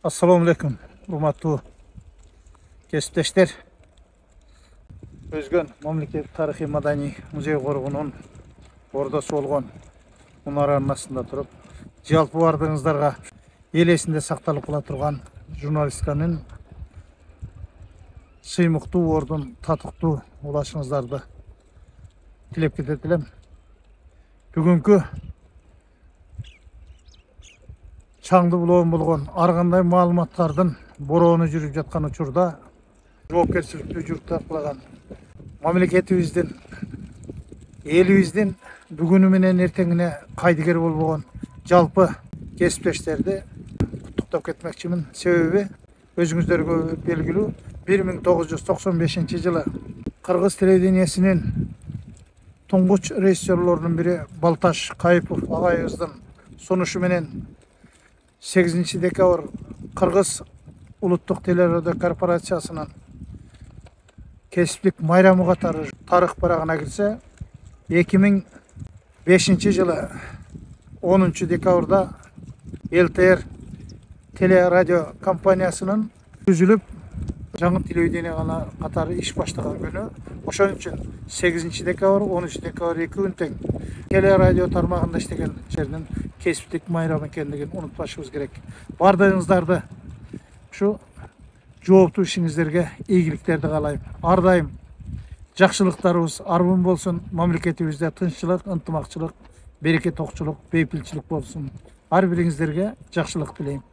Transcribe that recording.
Assalamu alaikum, urmatlı kesipteşler. Özgön Mamlaket Tarixi Madani Muzey Korgunun ordası olgan Munara arnasında turup, жалпы бардığınızlarga ел esinde saqtalып кала турган журналистканын сыймыктуу ордун татыктуу улашыңыздарды тилеп кетет элем. Бүгүнкү Çаңды булоон болгон ар кандай маалыматтардын бороону жүрүп жаткан учурда жоопкерчиликтүү жүрүп тарткылаган мамлекетибиздин, элибиздин бүгүнү менен эртеңине кайдыгер болбогон жалпы кесиптештерди куттуктап кетмекчимин. Себеби өзүңүздөргө белгилүү 1995-жылы Кыргыз телевидениесинин туңгуч режиссерлорунун бири Балташ Кайыпов агайыбыздын сунушу менен 8 декабрь Кыргыз улуттук телерадио корпорациясынын кесиптик майрамы катары тарых барагына кирсе, 2005-жылы 10 декабрда ЛТР телерадио компаниясынын түзүлүп жаңы телевидение катары иш баштаган күнү. Ошон үчүн 8 декабрь, 10 декабрь 2 күн тең телерадио тармагында иштеген жердин кесиптик майрамы экендигин унутпашыбыз керек. Бардыгыңыздарды ушу жооптуу ишиңиздерге ийгиликтерди каалайм. Ар дайым жакшылыктарыбыз арбын болсун, мамлекетибизде тынччылык, ынтымакчылык, береке токчулук, бейпилчилик болсун. Ар бириңиздерге жакшылык тилейм.